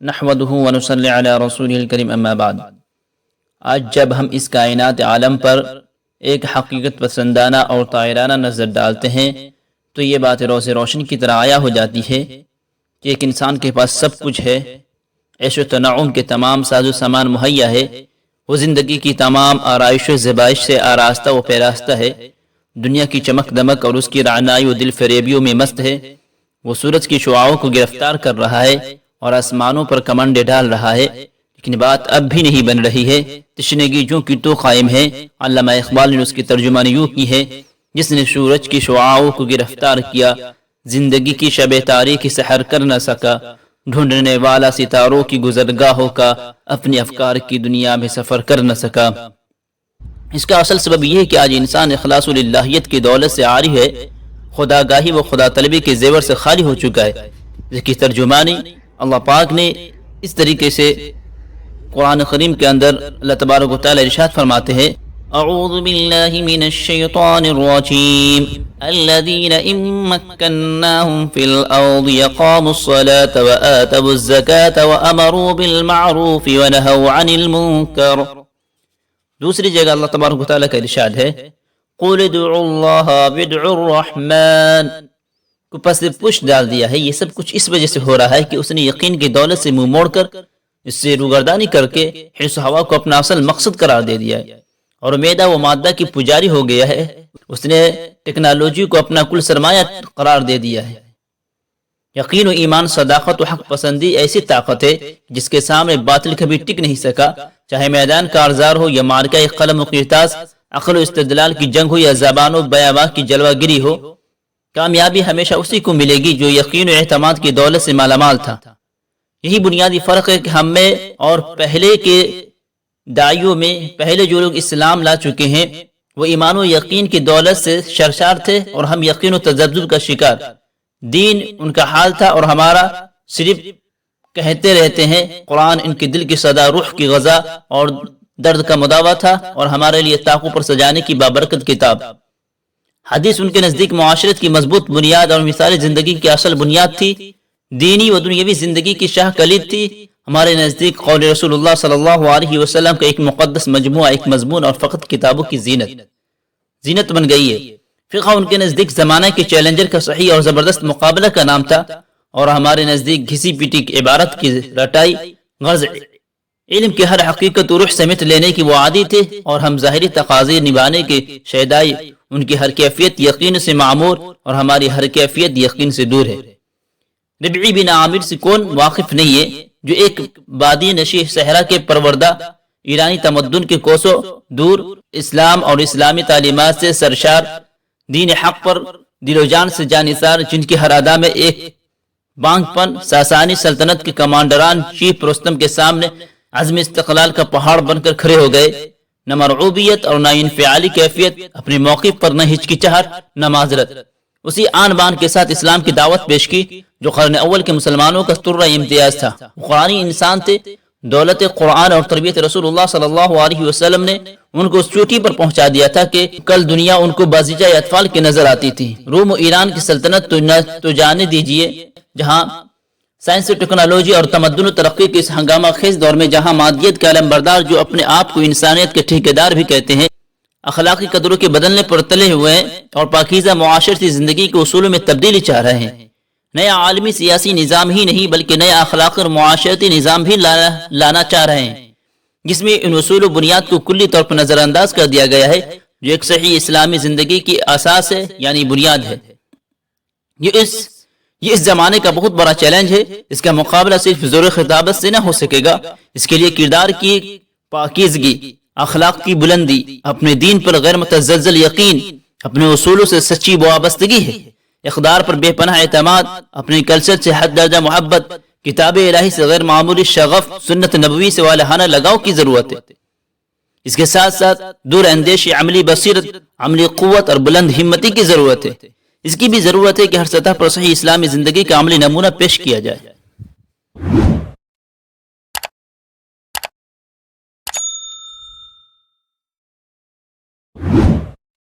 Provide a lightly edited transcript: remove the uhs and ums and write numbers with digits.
نحمدہ ونصلی علی رسولہ الکریم اما بعد۔ آج جب ہم اس کائنات عالم پر ایک حقیقت پسندانہ اور طائرانہ نظر ڈالتے ہیں تو یہ بات روز روشن کی طرح عیاں ہو جاتی ہے کہ ایک انسان کے پاس سب کچھ ہے، عیش و تنعم کے تمام ساز و سامان مہیا ہے، وہ زندگی کی تمام آرائش و زیبائش سے آراستہ و پیراستہ ہے، دنیا کی چمک دمک اور اس کی رعنائی و دل فریبیوں میں مست ہے، وہ سورج کی شعاعوں کو گرفتار کر رہا ہے اور آسمانوں پر کمانڈے ڈال رہا ہے، لیکن بات اب بھی نہیں بن رہی ہے، تشنگی جو کی تو قائم ہے۔ علامہ اقبال نے اس کی ترجمانی یوں کی ہے: جس نے سورج کی شعاعوں کو گرفتار کیا، زندگی کی شب تاریکی سحر کر نہ سکا، ڈھونڈنے والا ستاروں کی گزرگاہوں کا اپنی افکار کی دنیا میں سفر کر نہ سکا۔ اس کا اصل سبب یہ ہے کہ آج انسان اخلاص للہیت کی دولت سے عاری ہے، خدا گاہی و خدا طلبی کے زیور سے خالی ہو چکا ہے۔ جس کی ترجمانی اللہ پاک نے اس طریقے سے قرآن کریم کے اندر اللہ تبارک و تعالی ارشاد فرماتے ہیں: اعوذ باللہ من الشیطان الرجیم الذین ان مکناہم فی الارض اقاموا الصلاة وآتوا الزکاة وامروا بالمعروف ونہوا عن المنکر۔ دوسری جگہ اللہ تبارک و تعالی کا ارشاد ہے: قل ادعوا اللہ وادعوا الرحمن۔ کو پس پش ڈال دیا ہے۔ یہ سب کچھ اس وجہ سے ہو رہا ہے کہ اس نے یقین کی دولت سے منہ موڑ کر، اس سے روگردانی کر کے حرص و ہوا کو اپنا اصل مقصد قرار دے دیا ہے اور میدہ و مادہ کی پجاری ہو گیا ہے۔ اس نے ٹیکنالوجی کو اپنا کل سرمایہ قرار دے دیا ہے۔ یقین و ایمان، صداقت و حق پسندی ایسی طاقت ہے جس کے سامنے باطل کبھی ٹک نہیں سکا، چاہے میدان کارزار ہو یا مارکہ قلم و قرطاس، عقل و استدلال کی جنگ ہو یا زبان و بیاں کی جلوہ گری ہو، کامیابی ہمیشہ اسی کو ملے گی جو یقین و اعتماد کی دولت سے مالا مال تھا۔ یہی بنیادی فرق ہے کہ ہم میں اور پہلے کے داعیوں میں، پہلے جو لوگ اسلام لا چکے ہیں وہ ایمان و یقین کی دولت سے سرشار تھے اور ہم یقین و تذبذب کا شکار۔ دین ان کا حال تھا اور ہمارا صرف کہتے رہتے ہیں۔ قرآن ان کے دل کی صدا، روح کی غذا اور درد کا مداوا تھا اور ہمارے لیے طاقوں پر سجانے کی بابرکت کتاب۔ حدیث ان کے نزدیک معاشرت کی مضبوط بنیاد اور مثال زندگی کی اصل بنیاد تھی، دینی و دنیاوی زندگی کی شاہ کلید تھی۔ ہمارے نزدیک قول رسول اللہ صلی اللہ علیہ وسلم کا ایک مقدس مجموعہ، ایک مضمون اور فقط کتابوں کی زینت بن گئی ہے۔ فقہ ان کے نزدیک زمانہ کے چیلنجر کا صحیح اور زبردست مقابلہ کا نام تھا اور ہمارے نزدیک گھسی پیٹی کی عبارت کی رٹائی غرض علم کی ہر حقیقت و روح سمیت لینے کی وہ عادی تھے اور ہم ظاہری تقاضے نبھانے کے شیدائی۔ ان کی ہر کیفیت یقین سے معمور اور ہماری ہر کیفیت یقین سے دور ہے۔ ربعی بن عامر سے کون واقف نہیں ہے جو ایک بادی نشی صحرا کے پروردہ ایرانی تمدن کے کوسوں دور، اسلام اور اسلامی تعلیمات سے سرشار، دین حق پر دل و جان سے جانثار، جن کی ہر ادا میں ایک بانگ پن، ساسانی سلطنت کے کمانڈران چیف رستم کے سامنے عزم استقلال کا پہاڑ بن کر کھڑے ہو گئے۔ نہ مرعوبیت اور نہ انفعالی کیفیت، اپنے موقف پر نہ ہچکچاہٹ نہ معذرت، اسی آن بان کے ساتھ اسلام کی دعوت پیش کی جو قرن اول کے مسلمانوں کا ترہ امتیاز تھا۔ قرآنی انسان تھے۔ دولت قرآن اور تربیت رسول اللہ صلی اللہ علیہ وسلم نے ان کو اس چوٹی پر پہنچا دیا تھا کہ کل دنیا ان کو بازیچہ اطفال کی نظر آتی تھی۔ روم و ایران کی سلطنت تو جانے دیجئے، جہاں سائنس و ٹیکنالوجی اور تمدن و ترقی کے اس ہنگامہ خیز دور میں، جہاں مادیت کے علم بردار جو اپنے آپ کو انسانیت کے ٹھیکیدار بھی کہتے ہیں، اخلاقی قدروں کے بدلنے پر تلے ہوئے ہیں اور پاکیزہ معاشرتی زندگی کے اصولوں میں تبدیلی چاہ رہے ہیں۔ نیا عالمی سیاسی نظام ہی نہیں بلکہ نیا اخلاقی اور معاشرتی نظام بھی لانا چاہ رہے ہیں، جس میں ان اصول و بنیاد کو کلی طور پر نظر انداز کر دیا گیا ہے جو ایک صحیح اسلامی زندگی کی اساس ہے، یعنی بنیاد ہے۔ یہ اس زمانے کا بہت بڑا چیلنج ہے۔ اس کا مقابلہ صرف زور خطابت سے نہ ہو سکے گا۔ اس کے لیے کردار کی پاکیزگی، اخلاق کی بلندی، اپنے دین پر غیر متزلزل یقین، اپنے اصولوں سے سچی وابستگی ہے، اقدار پر بے پناہ اعتماد، اپنے کلچر سے حد درجہ محبت، کتاب الہی سے غیر معمولی شغف، سنت نبوی سے والہانہ لگاؤ کی ضرورت ہے۔ اس کے ساتھ ساتھ دور اندیشی، عملی بصیرت، عملی قوت اور بلند ہمتی کی ضرورت ہے۔ اس کی بھی ضرورت ہے کہ ہر سطح پر صحیح اسلامی زندگی کا عملی نمونہ پیش کیا جائے۔